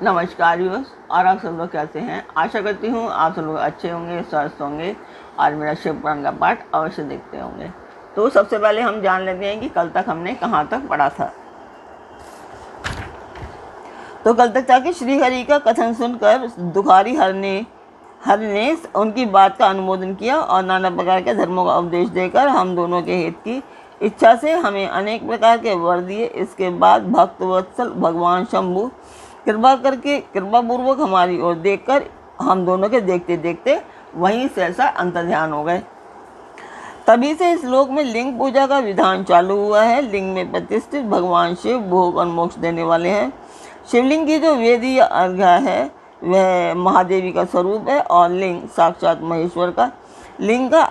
नमस्कार व्यूअर्स, और आप सब लोग कैसे हैं। आशा करती हूँ आप सब लोग अच्छे होंगे, स्वस्थ होंगे और मेरा शिव पुराण का पाठ अवश्य देखते होंगे। तो सबसे पहले हम जान लेते हैं कि कल तक हमने कहाँ तक पढ़ा था। तो कल तक था कि श्री हरि का कथन सुनकर दुखारी हर ने उनकी बात का अनुमोदन किया और नाना प्रकार के धर्मों का उपदेश देकर हम दोनों के हित की इच्छा से हमें अनेक प्रकार के वर दिए। इसके बाद भक्त वत्सल भगवान शंभु कृपापूर्वक हमारी ओर देखकर हम दोनों के देखते देखते वहीं से ऐसा अंतर्ध्यान हो गए। तभी से इस लोक में लिंग पूजा का विधान चालू हुआ है। लिंग में प्रतिष्ठित भगवान शिव भोग और मोक्ष देने वाले हैं। शिवलिंग की जो वेदी या अर्घ्य है वह महादेवी का स्वरूप है और लिंग साक्षात महेश्वर का लिंग का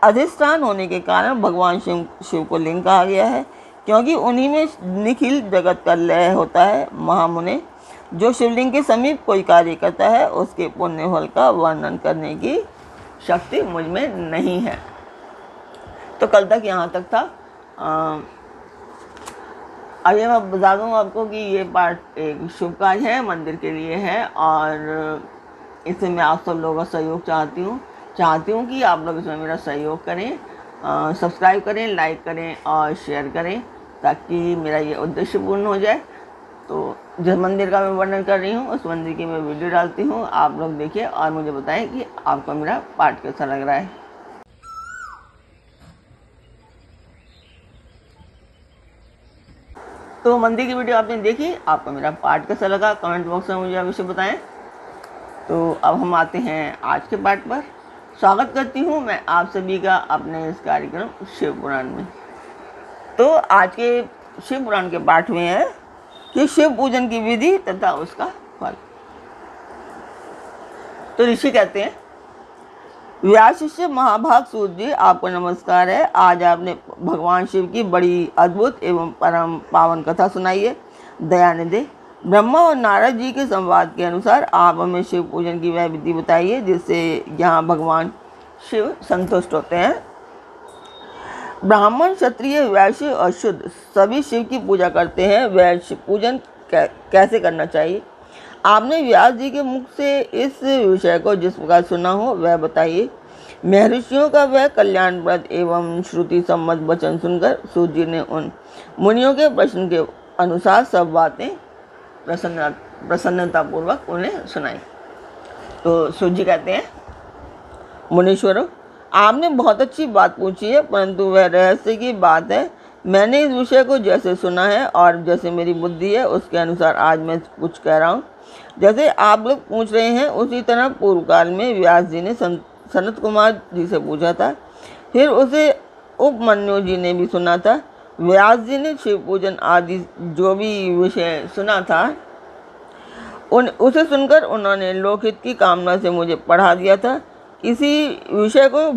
अधिष्ठान होने के कारण भगवान शिव को लिंग कहा गया है, क्योंकि उन्हीं में निखिल जगत का लय होता है। महामुने, जो शिवलिंग के समीप कोई कार्य करता है उसके पुण्य फल का वर्णन करने की शक्ति मुझ में नहीं है। तो कल तक यहाँ तक था। अभी मैं बता दूँ आपको कि ये पाठ एक शुभ कार्य है, मंदिर के लिए है और इसमें मैं आप सब लोगों का सहयोग चाहती हूँ कि आप लोग इसमें मेरा सहयोग करें, सब्सक्राइब करें, लाइक करें और शेयर करें ताकि मेरा ये उद्देश्य पूर्ण हो जाए। तो जिस मंदिर का मैं वर्णन कर रही हूँ उस मंदिर की मैं वीडियो डालती हूँ, आप लोग देखिए और मुझे बताएं कि आपको मेरा पाठ कैसा लग रहा है। तो मंदिर की वीडियो आपने देखी, आपको मेरा पाठ कैसा लगा कमेंट बॉक्स में मुझे अवश्य बताएं। तो अब हम आते हैं आज के पाठ पर। स्वागत करती हूँ मैं आप सभी का अपने इस कार्यक्रम शिव पुराण में। तो आज के शिव पुराण के पाठ में है कि शिव पूजन की विधि तथा उसका फल। तो ऋषि कहते हैं, व्यास शिष्य महाभाग सूत जी, आपको नमस्कार है। आज आपने भगवान शिव की बड़ी अद्भुत एवं परम पावन कथा सुनाई है। दयानिधि, ब्रह्मा और नारद जी के संवाद के अनुसार आप हमें शिव पूजन की वह विधि बताइए जिससे यहाँ भगवान शिव संतुष्ट होते हैं। ब्राह्मण, क्षत्रिय, वैश्य और शुद्र सभी शिव की पूजा करते हैं। वह शिव पूजन कैसे करना चाहिए? आपने व्यास जी के मुख से इस विषय को जिस प्रकार सुना हो वह बताइए। महर्षियों का वह कल्याणप्रद एवं श्रुति सम्मत वचन सुनकर सूत जी ने उन मुनियों के प्रश्न के अनुसार सब बातें प्रसन्नतापूर्वक उन्हें सुनाई। तो सूत जी कहते हैं, मुनीश्वरों, आपने बहुत अच्छी बात पूछी है, परंतु वह रहस्य की बात है। मैंने इस विषय को जैसे सुना है और जैसे मेरी बुद्धि है उसके अनुसार आज मैं कुछ कह रहा हूँ। जैसे आप लोग पूछ रहे हैं उसी तरह पूर्व काल में व्यास जी ने सनत कुमार जी से पूछा था, फिर उसे उपमन्यु जी ने भी सुना था। व्यास जी ने शिव पूजन आदि जो भी विषय सुना था उसे सुनकर उन्होंने लोकहित की कामना से मुझे पढ़ा दिया था। इसी विषय को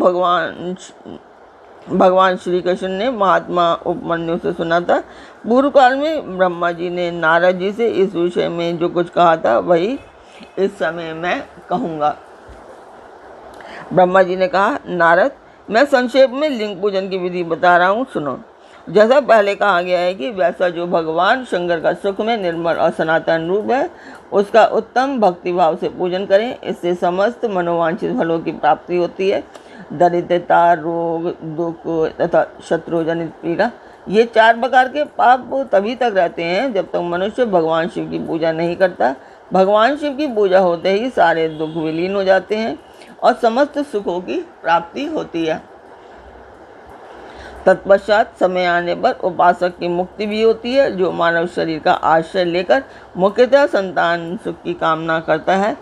भगवान श्री कृष्ण ने महात्मा उपमन्यु से सुना था। पूर्व काल में ब्रह्मा जी ने नारद जी से इस विषय में जो कुछ कहा था वही इस समय मैं कहूँगा। ब्रह्मा जी ने कहा, नारद, मैं संक्षेप में लिंग पूजन की विधि बता रहा हूँ, सुनो। जैसा पहले कहा गया है कि वैसा जो भगवान शंकर का सुख में निर्मल और सनातन रूप है उसका उत्तम भक्तिभाव से पूजन करें। इससे समस्त मनोवांछित फलों की प्राप्ति होती है। दरिद्रता, रोग, दुख तथा शत्रु जनित पीड़ा, ये 4 प्रकार के पाप तभी तक रहते हैं जब तक मनुष्य भगवान शिव की पूजा नहीं करता। भगवान शिव की पूजा होते ही सारे दुख विलीन हो जाते हैं और समस्त सुखों की प्राप्ति होती है। तत्पश्चात समय आने पर उपासक की मुक्ति भी होती है। जो मानव शरीर का आश्रय लेकर मुख्यतः संतान सुख की कामना करता है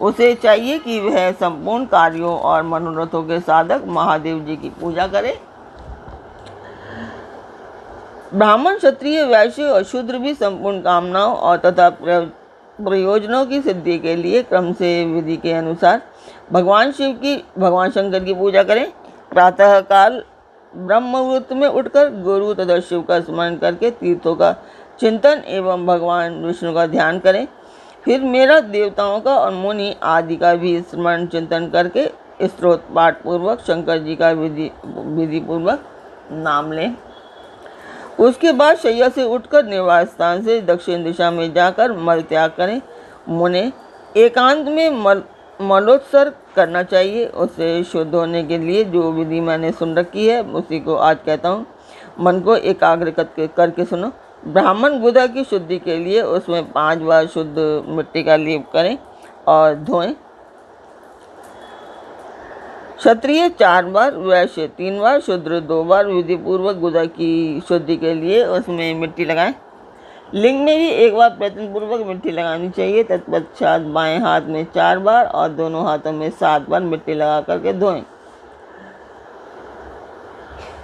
उसे चाहिए कि वह संपूर्ण कार्यों और मनोरथों के साधक महादेव जी की पूजा करे। ब्राह्मण, क्षत्रिय, वैश्य और शूद्र भी संपूर्ण कामनाओं और तथा प्रयोजनों की सिद्धि के लिए क्रम से विधि के अनुसार भगवान शंकर की पूजा करें। प्रातः काल ब्रह्म मुहूर्त में उठकर गुरु तथा शिव का स्मरण करके तीर्थों का चिंतन एवं भगवान विष्णु का ध्यान करें। फिर मेरा देवताओं का और मुनि आदि का भी स्मरण चिंतन करके स्तोत्र पाठ पूर्वक शंकर जी का विधि पूर्वक नाम लें। उसके बाद शैया से उठकर निवास स्थान से दक्षिण दिशा में जाकर मल त्याग करें। मुझे एकांत में मलोत्सर्ग करना चाहिए। उसे शुद्ध होने के लिए जो विधि मैंने सुन रखी है उसी को आज कहता हूँ। मन को एकाग्र करके सुनो। ब्राह्मण गुदा की शुद्धि के लिए उसमें 5 बार शुद्ध मिट्टी का लेप करें और धोएं। क्षत्रिय 4 बार, वैश्य 3 बार, शूद्र 2 बार विधि पूर्वक गुदा की शुद्धि के लिए उसमें मिट्टी लगाएं। लिंग में भी 1 बार प्रयत्न पूर्वक मिट्टी लगानी चाहिए। तत्पश्चात बाएं हाथ में 4 बार और दोनों हाथों में 7 बार मिट्टी लगा करके धोएं।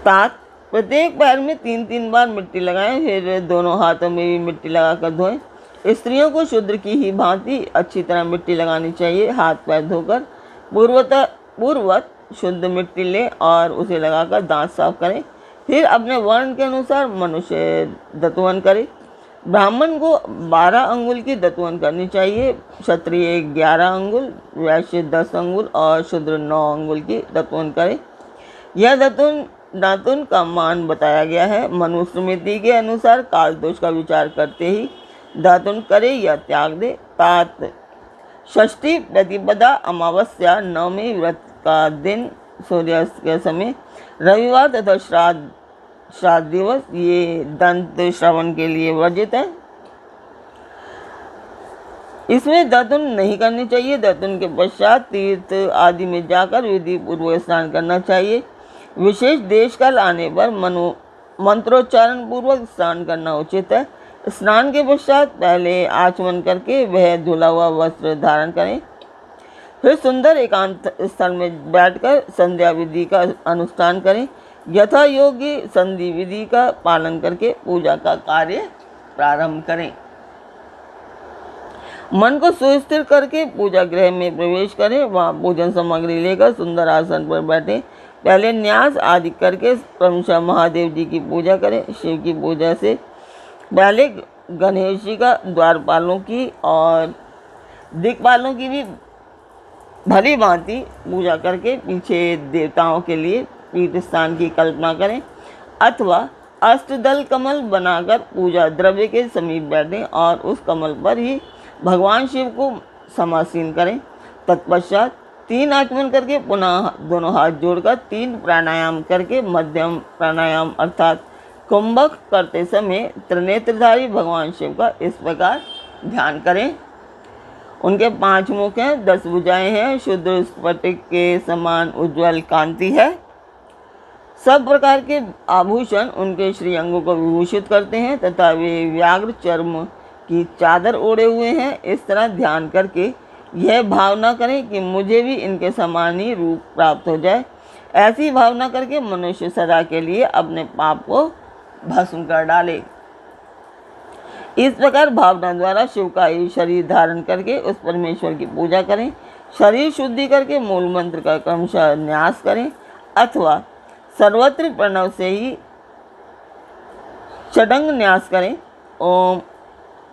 तात प्रत्येक पैर में 3-3 बार मिट्टी लगाएं, फिर दोनों हाथों में भी मिट्टी लगाकर धोएं। स्त्रियों को शूद्र की ही भांति अच्छी तरह मिट्टी लगानी चाहिए। हाथ पैर धोकर पूर्ववत शुद्ध मिट्टी लें और उसे लगाकर दांत साफ करें। फिर अपने वर्ण के अनुसार मनुष्य दतवन करे। ब्राह्मण को 12 अंगुल की दतवन करनी चाहिए, क्षत्रिय 11 अंगुल, वैश्य 10 अंगुल और शूद्र 9 अंगुल की दतवन करे। यह दातुन का मान बताया गया है। मनुस्मृति के अनुसार काल दोष का विचार करते ही दातुन करे या त्याग दे। तात षष्ठी प्रतिपदा अमावस्या नवमी व्रत का दिन सूर्यास्त के समय रविवार तथा श्राद्ध दिवस ये दंत श्रवण के लिए वर्जित है। इसमें दातुन नहीं करनी चाहिए। दातुन के पश्चात तीर्थ आदि में जाकर विधि पूर्वक स्नान करना चाहिए। विशेष देश काल आने पर मंत्रोच्चारण पूर्वक स्नान करना उचित है। स्नान के पश्चात पहले आचमन करके वह धुला हुआ वस्त्र धारण करें। फिर सुंदर एकांत स्थल में बैठकर संध्या विधि का अनुष्ठान करें। यथा योग्य संधि विधि का पालन करके पूजा का कार्य प्रारंभ करें। मन को सुस्थिर करके पूजा गृह में प्रवेश करें। वहाँ भोजन सामग्री लेकर सुंदर आसन पर बैठें। पहले न्यास आदि करके क्रमशः महादेव जी की पूजा करें। शिव की पूजा से पहले गणेश जी का, द्वारपालों की और दिक्पालों की भी भली भांति पूजा करके पीछे देवताओं के लिए पीठ स्थान की कल्पना करें अथवा अष्टदल कमल बनाकर पूजा द्रव्य के समीप बैठें और उस कमल पर ही भगवान शिव को समासीन करें। तत्पश्चात 3 आचमन करके पुनः दोनों हाथ जोड़कर 3 प्राणायाम करके मध्यम प्राणायाम अर्थात कुंभक करते समय त्रिनेत्रधारी भगवान शिव का इस प्रकार ध्यान करें। उनके 5 मुख हैं, 10 भुजाएं हैं, शुद्ध स्फटिक के समान उज्ज्वल कांति है। सब प्रकार के आभूषण उनके श्रीअंगों को विभूषित करते हैं तथा वे व्याघ्र चर्म की चादर ओढ़े हुए हैं। इस तरह ध्यान करके यह भावना करें कि मुझे भी इनके समान ही रूप प्राप्त हो जाए। ऐसी भावना करके मनुष्य सदा के लिए अपने पाप को भस्म कर डाले। इस प्रकार भावना द्वारा शिव का ही शरीर धारण करके उस परमेश्वर की पूजा करें। शरीर शुद्धि करके मूल मंत्र का क्रमशः न्यास करें अथवा सर्वत्र प्रणव से ही षडंग न्यास करें। ओम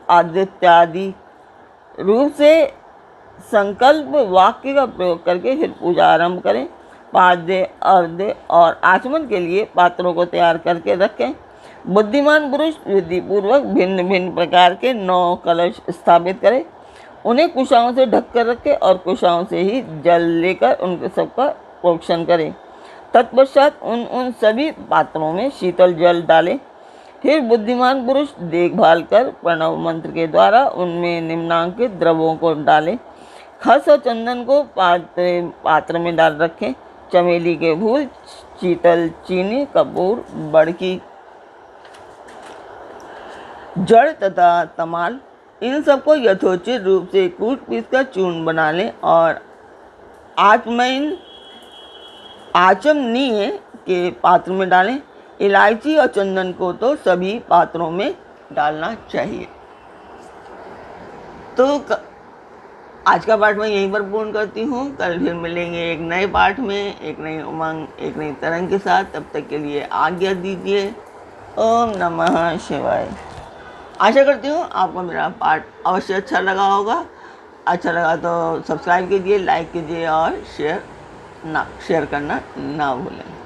आदित्यादि रूप से संकल्प वाक्य का प्रयोग करके फिर पूजा आरंभ करें। पाद्य, अर्घ्य और आचमन के लिए पात्रों को तैयार करके रखें। बुद्धिमान पुरुष विधि पूर्वक भिन्न भिन्न प्रकार के 9 कलश स्थापित करें। उन्हें कुशाओं से ढककर रखें और कुशाओं से ही जल लेकर उनके सबका प्रोक्षण करें। तत्पश्चात उन सभी पात्रों में शीतल जल डालें। फिर बुद्धिमान पुरुष देखभाल कर प्रणव मंत्र के द्वारा उनमें निम्नांकित द्रव्यों को डालें। खस और चंदन को पात्र में डाल रखें। चमेली के फूल, शीतल चीनी, कपूर, बड़की, जड़ तथा तमाल इन सबको यथोचित रूप से कूट पीस कर चूर्ण बना लें और आचमनीय के पात्र में डालें। इलायची और चंदन को तो सभी पात्रों में डालना चाहिए। तो आज का पाठ मैं यहीं पर पूर्ण करती हूँ। कल फिर मिलेंगे एक नए पाठ में, एक नई उमंग, एक नई तरंग के साथ। तब तक के लिए आज्ञा दीजिए। ओम नमः शिवाय। आशा करती हूँ आपको मेरा पाठ अवश्य अच्छा लगा होगा। अच्छा लगा तो सब्सक्राइब कीजिए, लाइक कीजिए और शेयर करना ना भूलें।